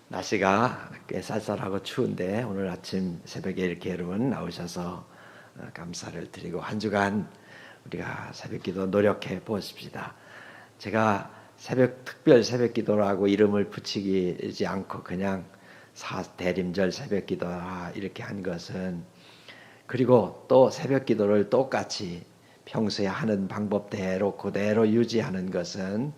날씨가 꽤 쌀쌀하고 추운데 오늘 아침 새벽에 이렇게 여러분 나오셔서 감사를 드리고 한 주간 우리가 새벽기도 노력해 보십시다. 제가 특별 새벽기도라고 이름을 붙이지 않고 그냥 대림절 새벽기도라 이렇게 한 것은, 그리고 또 새벽기도를 똑같이 평소에 하는 방법대로 그대로 유지하는 것은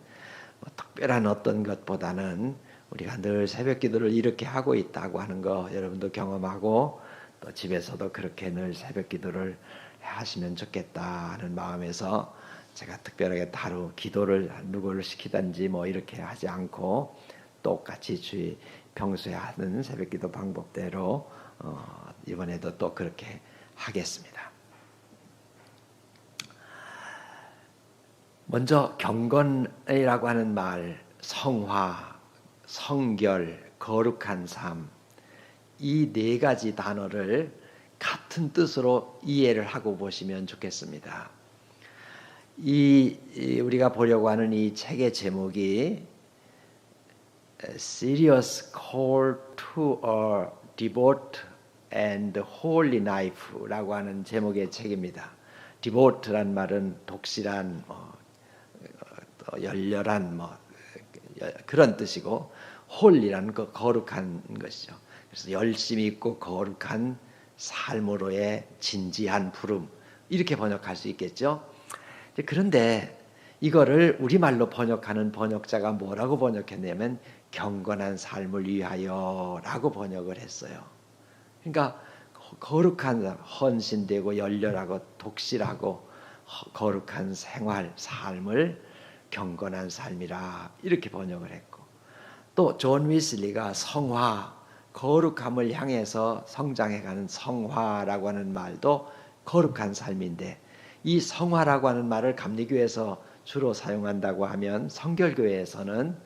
특별한 어떤 것보다는 우리가 늘 새벽기도를 이렇게 하고 있다고 하는 거 여러분도 경험하고 또 집에서도 그렇게 늘 새벽기도를 하시면 좋겠다 하는 마음에서 제가 특별하게 따로 기도를 누구를 시키든지 이렇게 하지 않고 똑같이 평소에 하는 새벽기도 방법대로 이번에도 또 그렇게 하겠습니다. 먼저 경건이라고 하는 말, 성화, 성결, 거룩한 삶, 이 네 가지 단어를 같은 뜻으로 이해를 하고 보시면 좋겠습니다. 우리가 보려고 하는 이 책의 제목이 Serious Call to a Devout and Holy Life라고 하는 제목의 책입니다. Devote란 말은 독실한, 열렬한 그런 뜻이고, 홀리라는 거 거룩한 것이죠. 그래서 열심히 있고 거룩한 삶으로의 진지한 부름, 이렇게 번역할 수 있겠죠. 그런데 이거를 우리말로 번역하는 번역자가 뭐라고 번역했냐면 경건한 삶을 위하여라고 번역을 했어요. 그러니까 거룩한, 헌신되고 열렬하고 독실하고 거룩한 생활, 삶을 경건한 삶이라 이렇게 번역을 했고, 또 존 위슬리가 성화, 거룩함을 향해서 성장해가는 성화라고 하는 말도 거룩한 삶인데, 이 성화라고 하는 말을 감리교에서 주로 사용한다고 하면 성결교회에서는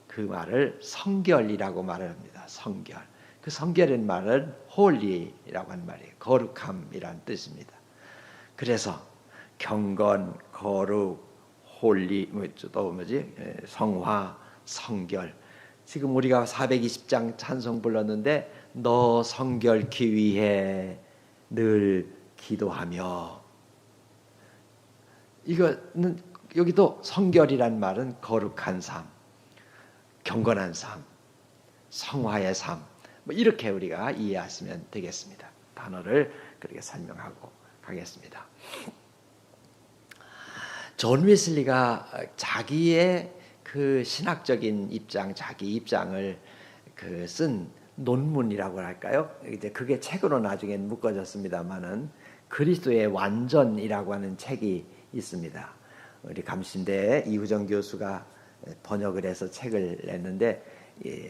그 말을 성결이라고 말을 합니다. 성결. 그 성결인 말은 홀리라고 하는 말이에요. 거룩함이라는 뜻입니다. 그래서 경건, 거룩, 홀리, 성화, 성결. 지금 우리가 420장 찬송 불렀는데 너 성결케 위해 늘 기도하며, 이거는 여기도 성결이란 말은 거룩한 삶, 경건한 삶, 성화의 삶, 이렇게 우리가 이해하시면 되겠습니다. 단어를 그렇게 설명하고 가겠습니다. 존 웨슬리가 자기의 그 신학적인 입장, 자기 입장을 쓴 논문이라고 할까요? 이제 그게 책으로 나중에 묶어졌습니다만은 그리스도의 완전이라고 하는 책이 있습니다. 우리 감신대 이후정 교수가 번역을 해서 책을 냈는데,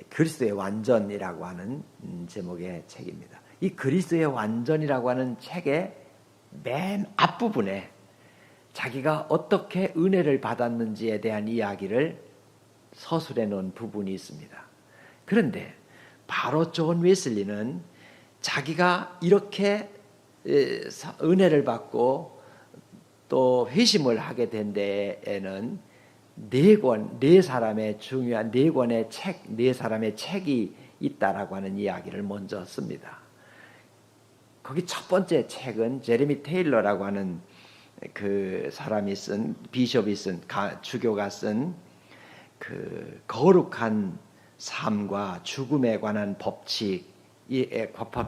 그리스도의 완전이라고 하는 제목의 책입니다. 이 그리스도의 완전이라고 하는 책의 맨 앞부분에 자기가 어떻게 은혜를 받았는지에 대한 이야기를 서술해 놓은 부분이 있습니다. 그런데 바로 존 웨슬리는 자기가 이렇게 은혜를 받고 또 회심을 하게 된 데에는 네 사람의 중요한 네 권의 책, 네 사람의 책이 있다라고 하는 이야기를 먼저 씁니다. 거기 첫 번째 책은 제레미 테일러라고 하는 그 사람이 쓴, 비숍이 쓴, 주교가 쓴 그 거룩한 삶과 죽음에 관한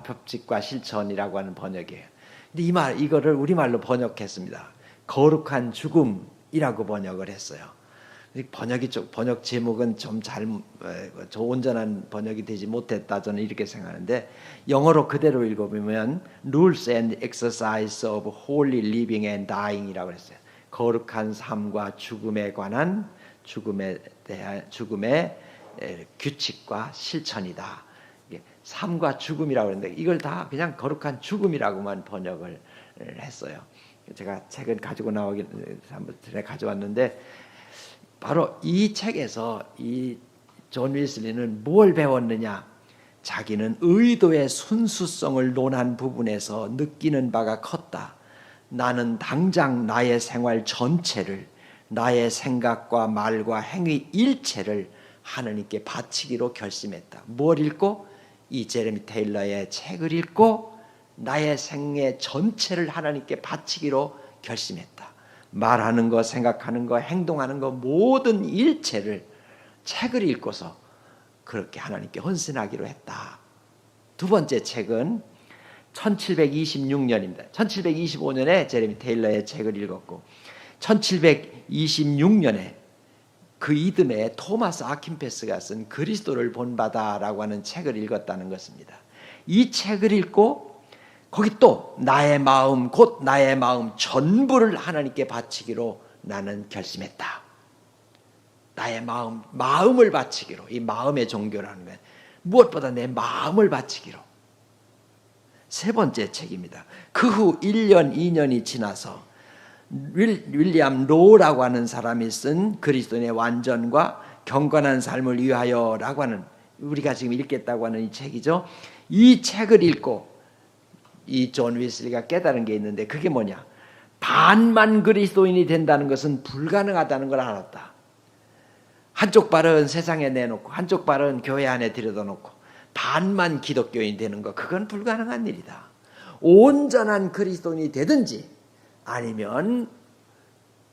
법칙과 실천이라고 하는 번역이에요. 근데 이거를 우리말로 번역했습니다. 거룩한 죽음이라고 번역을 했어요. 번역 제목은 좀 온전한 번역이 되지 못했다, 저는 이렇게 생각하는데, 영어로 그대로 읽어보면 Rules and Exercise of Holy Living and Dying이라고 했어요. 거룩한 삶과 죽음에 관한, 죽음의 규칙과 실천이다. 삶과 죽음이라고 했는데 이걸 다 그냥 거룩한 죽음이라고만 번역을 했어요. 제가 책을 가지고 나오기 전에 가져왔는데, 바로 이 책에서 이 존 웨슬리는 뭘 배웠느냐? 자기는 의도의 순수성을 논한 부분에서 느끼는 바가 컸다. 나는 당장 나의 생활 전체를, 나의 생각과 말과 행위 일체를 하나님께 바치기로 결심했다. 뭘 읽고? 이 제레미 테일러의 책을 읽고 나의 생애 전체를 하나님께 바치기로 결심했다. 말하는 거, 생각하는 거, 행동하는 거 모든 일체를 책을 읽고서 그렇게 하나님께 헌신하기로 했다. 두 번째 책은 1726년입니다. 1725년에 제레미 테일러의 책을 읽었고 1726년에 그 이듬해 토마스 아킨페스가 쓴 그리스도를 본바다라고 하는 책을 읽었다는 것입니다. 이 책을 읽고 거기 또 나의 마음 곧 나의 마음 전부를 하나님께 바치기로 나는 결심했다. 나의 마음을 바치기로. 이 마음의 종교라는 건 무엇보다 내 마음을 바치기로. 세 번째 책입니다. 그 후 1년 2년이 지나서 윌리엄 로라고 하는 사람이 쓴 그리스도인의 완전과 경건한 삶을 위하여라고 하는, 우리가 지금 읽겠다고 하는 이 책이죠. 이 책을 읽고 이 존 웨슬리가 깨달은 게 있는데 그게 뭐냐? 반만 그리스도인이 된다는 것은 불가능하다는 걸 알았다. 한쪽 발은 세상에 내놓고 한쪽 발은 교회 안에 들여다놓고 반만 기독교인이 되는 거, 그건 불가능한 일이다. 온전한 그리스도인이 되든지 아니면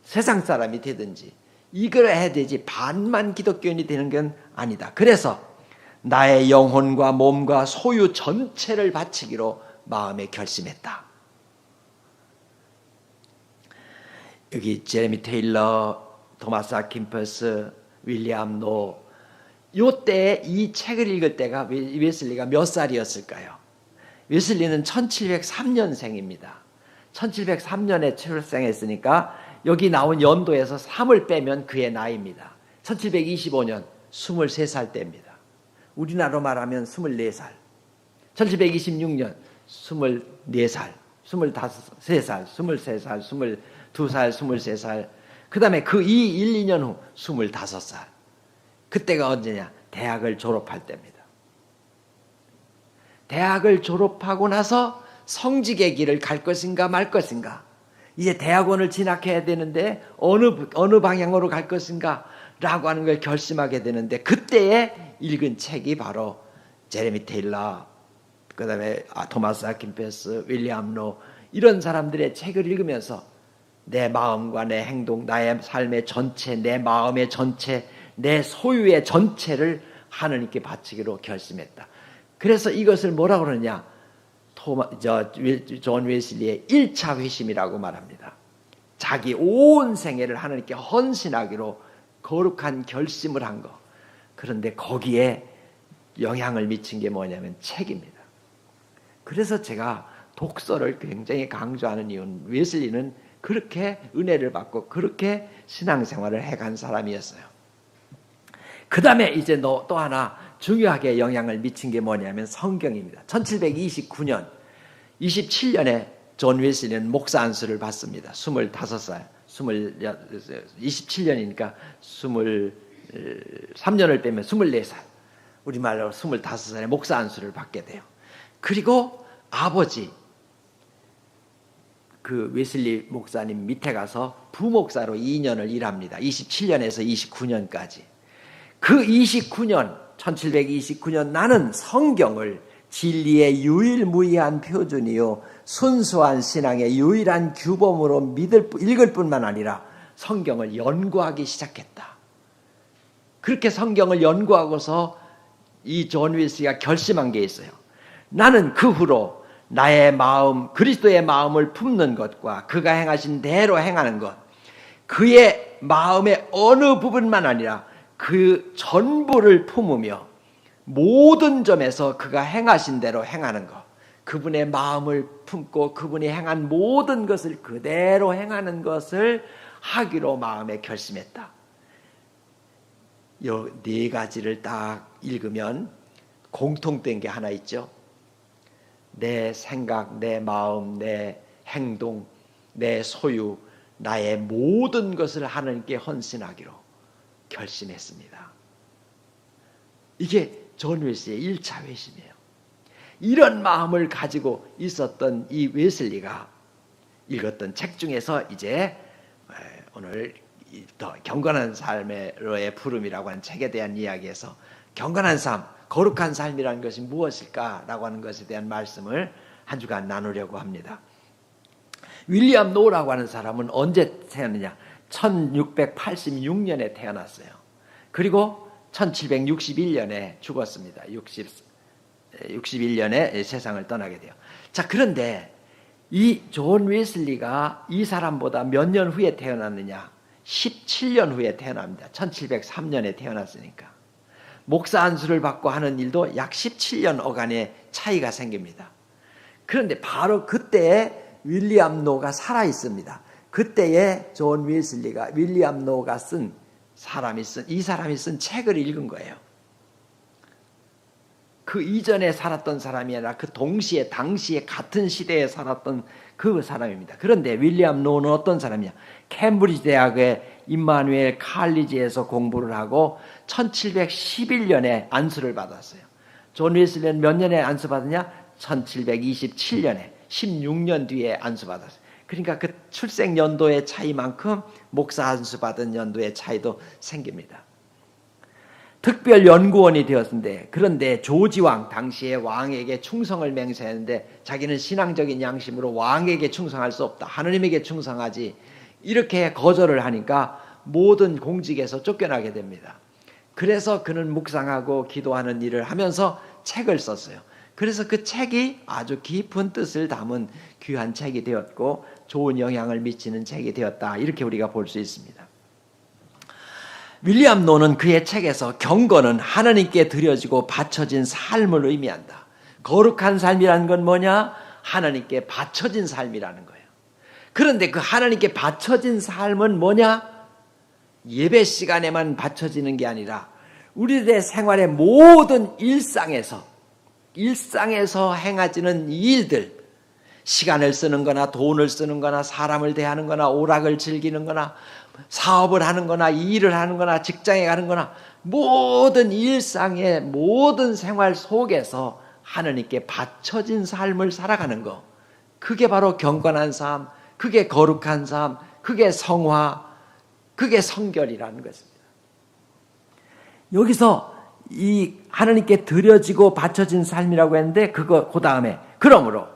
세상 사람이 되든지 이걸 해야 되지 반만 기독교인이 되는 건 아니다. 그래서 나의 영혼과 몸과 소유 전체를 바치기로 마음에 결심했다. 여기 제레미 테일러, 토마스 아킨퍼스, 윌리엄 노, 요때 이 책을 읽을 때가 웨슬리가 몇 살이었을까요? 웨슬리는 1703년생입니다. 1703년에 출생했으니까 여기 나온 연도에서 3을 빼면 그의 나이입니다. 1725년 23살 때입니다. 우리나라로 말하면 24살. 1726년 24살, 25살, 23살, 22살, 23살. 그 다음에 그 1, 2년 후 25살. 그때가 언제냐? 대학을 졸업할 때입니다. 대학을 졸업하고 나서 성직의 길을 갈 것인가 말 것인가, 이제 대학원을 진학해야 되는데 어느 방향으로 갈 것인가 라고 하는 걸 결심하게 되는데, 그때에 읽은 책이 바로 제레미 테일러, 그 다음에 토마스 아킨페스, 윌리엄 노, 이런 사람들의 책을 읽으면서 내 마음과 내 행동, 나의 삶의 전체, 내 마음의 전체, 내 소유의 전체를 하나님께 바치기로 결심했다. 그래서 이것을 뭐라고 그러냐? 존 웨슬리의 1차 회심이라고 말합니다. 자기 온 생애를 하나님께 헌신하기로 거룩한 결심을 한 거. 그런데 거기에 영향을 미친 게 뭐냐면 책입니다. 그래서 제가 독서를 굉장히 강조하는 이유는, 웨슬리는 그렇게 은혜를 받고 그렇게 신앙생활을 해간 사람이었어요. 그 다음에 이제 또 하나 중요하게 영향을 미친 게 뭐냐면 성경입니다. 1729년 27년에 존 웨슬리는 목사 안수를 받습니다. 25살, 27년이니까 23년을 빼면 24살, 우리말로 25살에 목사 안수를 받게 돼요. 그리고 아버지, 그 웨슬리 목사님 밑에 가서 부목사로 2년을 일합니다. 27년에서 29년까지. 그 29년, 1729년 나는 성경을 진리의 유일무이한 표준이요 순수한 신앙의 유일한 규범으로 읽을 뿐만 아니라 성경을 연구하기 시작했다. 그렇게 성경을 연구하고서 이 존 웨슬리가 결심한 게 있어요. 나는 그 후로 나의 마음, 그리스도의 마음을 품는 것과 그가 행하신 대로 행하는 것, 그의 마음의 어느 부분만 아니라 그 전부를 품으며 모든 점에서 그가 행하신 대로 행하는 것, 그분의 마음을 품고 그분이 행한 모든 것을 그대로 행하는 것을 하기로 마음에 결심했다. 이 네 가지를 딱 읽으면 공통된 게 하나 있죠. 내 생각, 내 마음, 내 행동, 내 소유, 나의 모든 것을 하나님께 헌신하기로 결심했습니다. 이게 존 웨슬리의 1차 회심이에요. 이런 마음을 가지고 있었던 이 웨슬리가 읽었던 책 중에서 이제 오늘 더 경건한 삶으로의 부름이라고 하는 책에 대한 이야기에서 경건한 삶, 거룩한 삶이라는 것이 무엇일까라고 하는 것에 대한 말씀을 한 주간 나누려고 합니다. 윌리엄 노라고 하는 사람은 언제 태어났느냐? 1686년에 태어났어요. 그리고 1761년에 죽었습니다. 61년에 세상을 떠나게 돼요. 자, 그런데 이 존 웨슬리가 이 사람보다 몇 년 후에 태어났느냐? 17년 후에 태어납니다. 1703년에 태어났으니까. 목사 안수를 받고 하는 일도 약 17년 어간의 차이가 생깁니다. 그런데 바로 그때에 윌리엄 노가 살아 있습니다. 그때에 존 웨슬리가 윌리엄 노가 이 사람이 쓴 책을 읽은 거예요. 그 이전에 살았던 사람이 아니라 그 당시에 같은 시대에 살았던 그 사람입니다. 그런데 윌리엄 노는 어떤 사람이냐? 캠브리지 대학의 임마누엘 칼리지에서 공부를 하고 1711년에 안수를 받았어요. 존 웨슬리는 몇 년에 안수 받았냐? 1727년에 16년 뒤에 안수 받았어요. 그러니까 그 출생 연도의 차이만큼 목사 안수 받은 연도의 차이도 생깁니다. 특별 연구원이 되었는데, 그런데 조지 왕, 당시에 왕에게 충성을 맹세했는데 자기는 신앙적인 양심으로 왕에게 충성할 수 없다, 하느님에게 충성하지, 이렇게 거절을 하니까 모든 공직에서 쫓겨나게 됩니다. 그래서 그는 묵상하고 기도하는 일을 하면서 책을 썼어요. 그래서 그 책이 아주 깊은 뜻을 담은 귀한 책이 되었고 좋은 영향을 미치는 책이 되었다, 이렇게 우리가 볼 수 있습니다. 윌리엄 노는 그의 책에서 경건은 하나님께 드려지고 바쳐진 삶을 의미한다. 거룩한 삶이라는 건 뭐냐? 하나님께 바쳐진 삶이라는 거예요. 그런데 그 하나님께 바쳐진 삶은 뭐냐? 예배 시간에만 바쳐지는 게 아니라 우리들의 생활의 모든 일상에서 행해지는 일들, 시간을 쓰는 거나 돈을 쓰는 거나 사람을 대하는 거나 오락을 즐기는 거나 사업을 하는 거나 일을 하는 거나 직장에 가는 거나 모든 일상의 모든 생활 속에서 하나님께 바쳐진 삶을 살아가는 거, 그게 바로 경건한 삶, 그게 거룩한 삶, 그게 성화, 그게 성결이라는 것입니다. 여기서 이 하나님께 드려지고 바쳐진 삶이라고 했는데 그 다음에 그러므로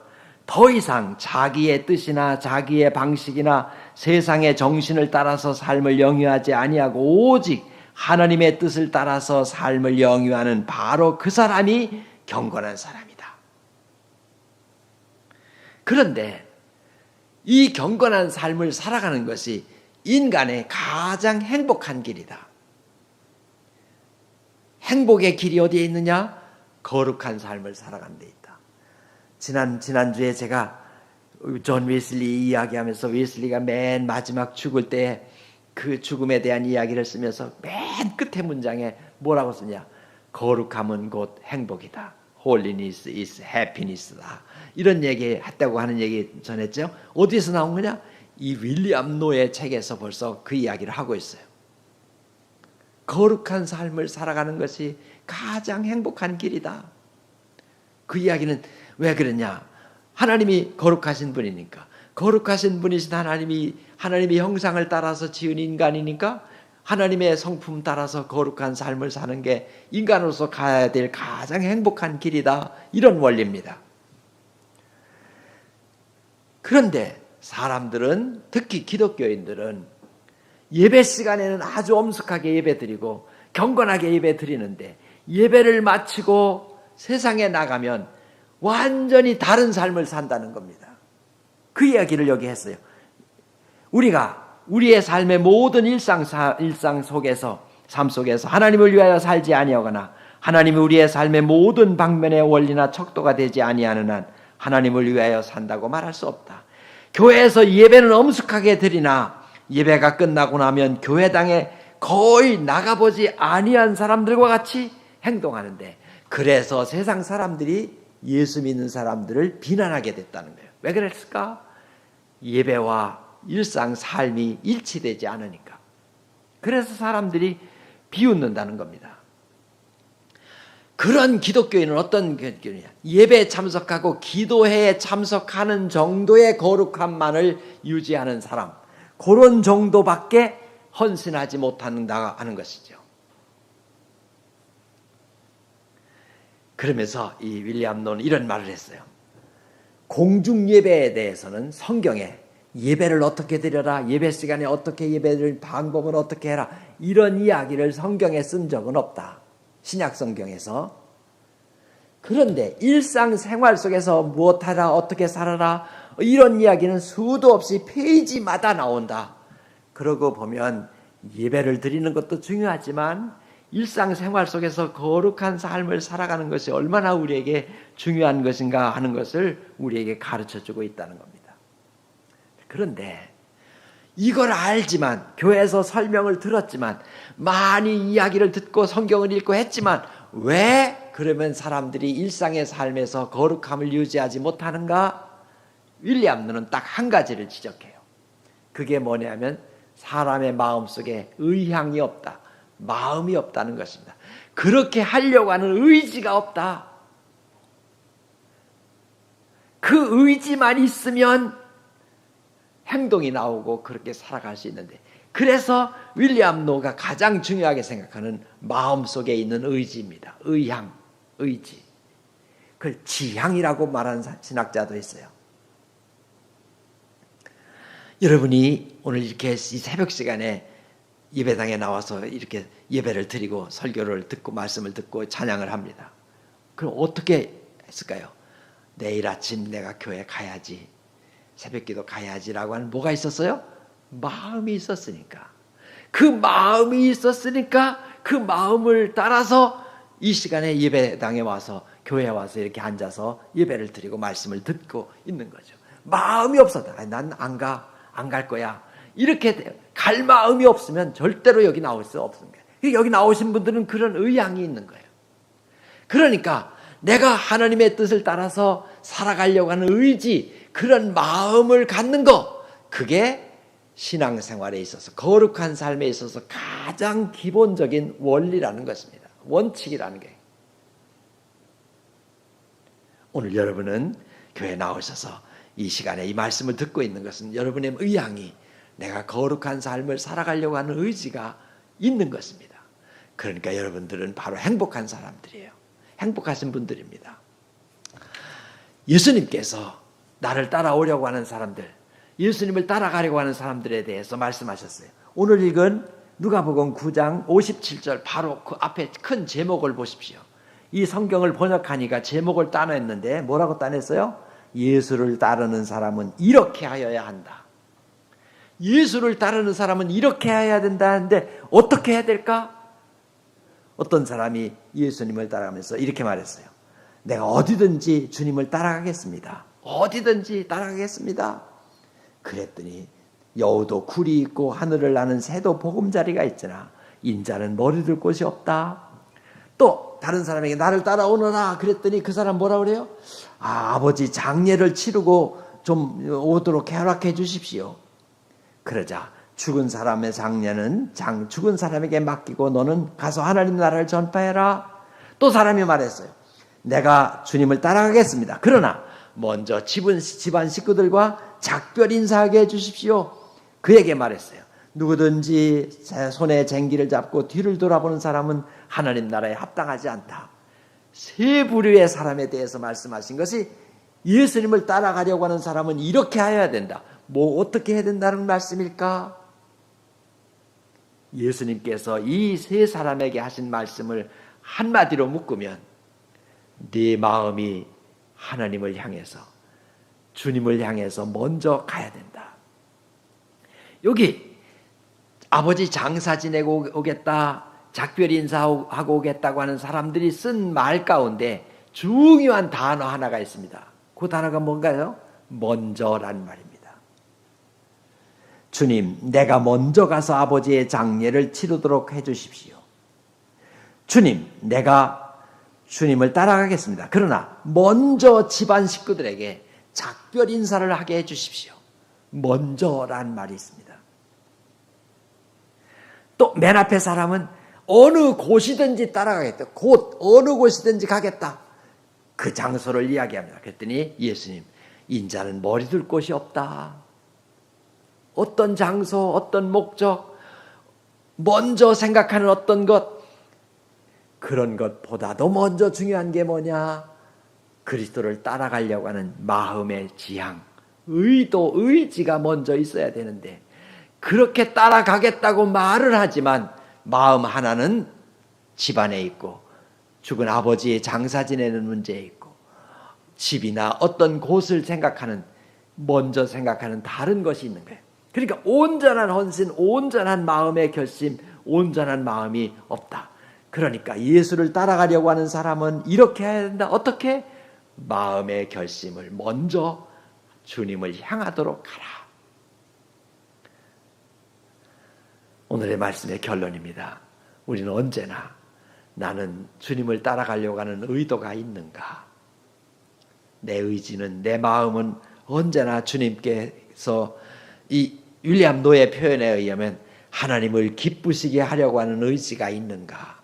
더 이상 자기의 뜻이나 자기의 방식이나 세상의 정신을 따라서 삶을 영위하지 아니하고 오직 하나님의 뜻을 따라서 삶을 영위하는 바로 그 사람이 경건한 사람이다. 그런데 이 경건한 삶을 살아가는 것이 인간의 가장 행복한 길이다. 행복의 길이 어디에 있느냐? 거룩한 삶을 살아가는 데 있다. 지난주에 제가 존 웨슬리 이야기하면서 웨슬리가 맨 마지막 죽을 때 그 죽음에 대한 이야기를 쓰면서 맨 끝에 문장에 뭐라고 쓰냐? 거룩함은 곧 행복이다. Holiness is happiness다. 이런 얘기 했다고 하는 얘기 전했죠. 어디에서 나온 거냐? 이 윌리엄 노의 책에서 벌써 그 이야기를 하고 있어요. 거룩한 삶을 살아가는 것이 가장 행복한 길이다. 그 이야기는 왜 그러냐? 하나님이 거룩하신 분이니까. 거룩하신 분이신 하나님의 형상을 따라서 지은 인간이니까 하나님의 성품 따라서 거룩한 삶을 사는 게 인간으로서 가야 될 가장 행복한 길이다. 이런 원리입니다. 그런데 사람들은, 특히 기독교인들은 예배 시간에는 아주 엄숙하게 예배드리고 경건하게 예배드리는데 예배를 마치고 세상에 나가면 완전히 다른 삶을 산다는 겁니다. 그 이야기를 여기 했어요. 우리가 우리의 삶의 모든 일상 속에서, 삶 속에서 하나님을 위하여 살지 아니하거나 하나님이 우리의 삶의 모든 방면의 원리나 척도가 되지 아니하는 한 하나님을 위하여 산다고 말할 수 없다. 교회에서 예배는 엄숙하게 드리나 예배가 끝나고 나면 교회당에 거의 나가보지 아니한 사람들과 같이 행동하는데, 그래서 세상 사람들이 예수 믿는 사람들을 비난하게 됐다는 거예요. 왜 그랬을까? 예배와 일상 삶이 일치되지 않으니까. 그래서 사람들이 비웃는다는 겁니다. 그런 기독교인은 어떤 기독교인이냐? 예배에 참석하고 기도회에 참석하는 정도의 거룩함만을 유지하는 사람, 그런 정도밖에 헌신하지 못한다 하는 것이죠. 그러면서 이 윌리엄 노는 이런 말을 했어요. 공중 예배에 대해서는 성경에 예배를 어떻게 드려라, 예배 시간에 어떻게 예배를 방법을 어떻게 해라, 이런 이야기를 성경에 쓴 적은 없다. 신약 성경에서. 그런데 일상생활 속에서 무엇하라, 어떻게 살아라, 이런 이야기는 수도 없이 페이지마다 나온다. 그러고 보면 예배를 드리는 것도 중요하지만 일상생활 속에서 거룩한 삶을 살아가는 것이 얼마나 우리에게 중요한 것인가 하는 것을 우리에게 가르쳐주고 있다는 겁니다. 그런데 이걸 알지만, 교회에서 설명을 들었지만, 많이 이야기를 듣고 성경을 읽고 했지만 왜 그러면 사람들이 일상의 삶에서 거룩함을 유지하지 못하는가? 윌리엄 노는 딱 한 가지를 지적해요. 그게 뭐냐면 사람의 마음속에 의향이 없다, 마음이 없다는 것입니다. 그렇게 하려고 하는 의지가 없다. 그 의지만 있으면 행동이 나오고 그렇게 살아갈 수 있는데, 그래서 윌리엄 노가 가장 중요하게 생각하는 마음속에 있는 의지입니다. 의향, 의지. 그걸 지향이라고 말하는 신학자도 있어요. 여러분이 오늘 이렇게 이 새벽 시간에 예배당에 나와서 이렇게 예배를 드리고 설교를 듣고 말씀을 듣고 찬양을 합니다. 그럼 어떻게 했을까요? 내일 아침 내가 교회 가야지, 새벽기도 가야지라고 하는 뭐가 있었어요? 마음이 있었으니까. 그 마음이 있었으니까 그 마음을 따라서 이 시간에 예배당에 와서, 교회에 와서 이렇게 앉아서 예배를 드리고 말씀을 듣고 있는 거죠. 마음이 없었다. 난 안 갈 거야. 이렇게 갈 마음이 없으면 절대로 여기 나올 수 없습니다. 여기 나오신 분들은 그런 의향이 있는 거예요. 그러니까 내가 하나님의 뜻을 따라서 살아가려고 하는 의지, 그런 마음을 갖는 거, 그게 신앙생활에 있어서, 거룩한 삶에 있어서 가장 기본적인 원리라는 것입니다. 원칙이라는 게. 오늘 여러분은 교회에 나오셔서 이 시간에 이 말씀을 듣고 있는 것은 여러분의 의향이, 내가 거룩한 삶을 살아가려고 하는 의지가 있는 것입니다. 그러니까 여러분들은 바로 행복한 사람들이에요. 행복하신 분들입니다. 예수님께서 나를 따라오려고 하는 사람들, 예수님을 따라가려고 하는 사람들에 대해서 말씀하셨어요. 오늘 읽은 누가복음 9장 57절 바로 그 앞에 큰 제목을 보십시오. 이 성경을 번역하니까 제목을 따냈는데 뭐라고 따냈어요? 예수를 따르는 사람은 이렇게 하여야 한다. 예수를 따르는 사람은 이렇게 해야 된다는데 어떻게 해야 될까? 어떤 사람이 예수님을 따라가면서 이렇게 말했어요. 내가 어디든지 주님을 따라가겠습니다. 어디든지 따라가겠습니다. 그랬더니 여우도 굴이 있고 하늘을 나는 새도 보금자리가 있으나 인자는 머리 둘 곳이 없다. 또 다른 사람에게 나를 따라오너라 그랬더니 그 사람 뭐라 그래요? 아버지 장례를 치르고 좀 오도록 허락해 주십시오. 그러자 죽은 사람의 장례는 죽은 사람에게 맡기고 너는 가서 하나님 나라를 전파해라. 또 사람이 말했어요. 내가 주님을 따라가겠습니다. 그러나 먼저 집안 식구들과 작별 인사하게 해주십시오. 그에게 말했어요. 누구든지 손에 쟁기를 잡고 뒤를 돌아보는 사람은 하나님 나라에 합당하지 않다. 세 부류의 사람에 대해서 말씀하신 것이, 예수님을 따라가려고 하는 사람은 이렇게 해야 된다. 뭐 어떻게 해야 된다는 말씀일까? 예수님께서 이 세 사람에게 하신 말씀을 한마디로 묶으면 네 마음이 하나님을 향해서, 주님을 향해서 먼저 가야 된다. 여기 아버지 장사 지내고 오겠다, 작별 인사하고 오겠다고 하는 사람들이 쓴 말 가운데 중요한 단어 하나가 있습니다. 그 단어가 뭔가요? 먼저란 말입니다. 주님, 내가 먼저 가서 아버지의 장례를 치르도록 해주십시오. 주님, 내가 주님을 따라가겠습니다. 그러나 먼저 집안 식구들에게 작별 인사를 하게 해주십시오. 먼저란 말이 있습니다. 또 맨 앞에 사람은 어느 곳이든지 따라가겠다. 곧 어느 곳이든지 가겠다. 그 장소를 이야기합니다. 그랬더니 예수님, 인자는 머리 둘 곳이 없다. 어떤 장소, 어떤 목적, 먼저 생각하는 어떤 것, 그런 것보다도 먼저 중요한 게 뭐냐? 그리스도를 따라가려고 하는 마음의 지향, 의도, 의지가 먼저 있어야 되는데, 그렇게 따라가겠다고 말을 하지만 마음 하나는 집안에 있고, 죽은 아버지의 장사 지내는 문제에 있고, 집이나 어떤 곳을 먼저 생각하는 다른 것이 있는 거예요. 그러니까 온전한 헌신, 온전한 마음의 결심, 온전한 마음이 없다. 그러니까 예수를 따라가려고 하는 사람은 이렇게 해야 된다. 어떻게? 마음의 결심을 먼저 주님을 향하도록 하라. 오늘의 말씀의 결론입니다. 우리는 언제나 나는 주님을 따라가려고 하는 의도가 있는가? 내 의지는, 내 마음은 언제나 주님께서 이 윌리엄 노의 표현에 의하면 하나님을 기쁘시게 하려고 하는 의지가 있는가?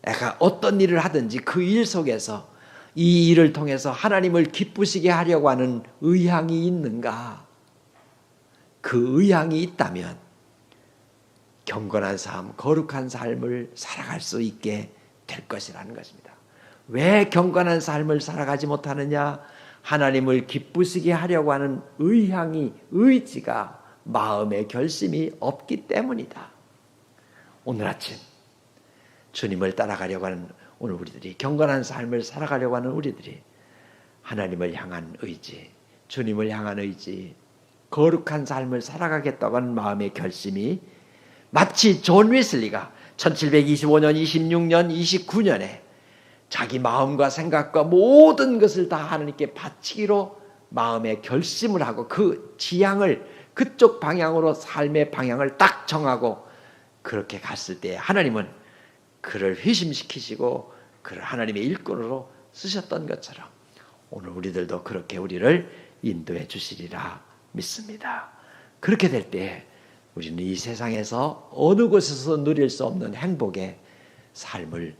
내가 어떤 일을 하든지 그 일 속에서 이 일을 통해서 하나님을 기쁘시게 하려고 하는 의향이 있는가? 그 의향이 있다면 경건한 삶, 거룩한 삶을 살아갈 수 있게 될 것이라는 것입니다. 왜 경건한 삶을 살아가지 못하느냐? 하나님을 기쁘시게 하려고 하는 의지가, 마음의 결심이 없기 때문이다. 오늘 아침 주님을 따라가려고 하는 오늘 우리들이, 경건한 삶을 살아가려고 하는 우리들이 하나님을 향한 의지, 주님을 향한 의지, 거룩한 삶을 살아가겠다고 하는 마음의 결심이 마치 존 웨슬리가 1725년, 26년, 29년에 자기 마음과 생각과 모든 것을 다 하나님께 바치기로 마음의 결심을 하고 그 지향을, 그쪽 방향으로 삶의 방향을 딱 정하고 그렇게 갔을 때 하나님은 그를 회심시키시고 그를 하나님의 일꾼으로 쓰셨던 것처럼 오늘 우리들도 그렇게 우리를 인도해 주시리라 믿습니다. 그렇게 될 때 우리는 이 세상에서 어느 곳에서 누릴 수 없는 행복의 삶을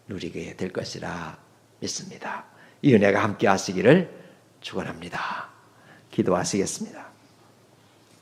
누리게 될 것이라 믿습니다. 이 은혜가 함께 하시기를 축원합니다. 기도하시겠습니다.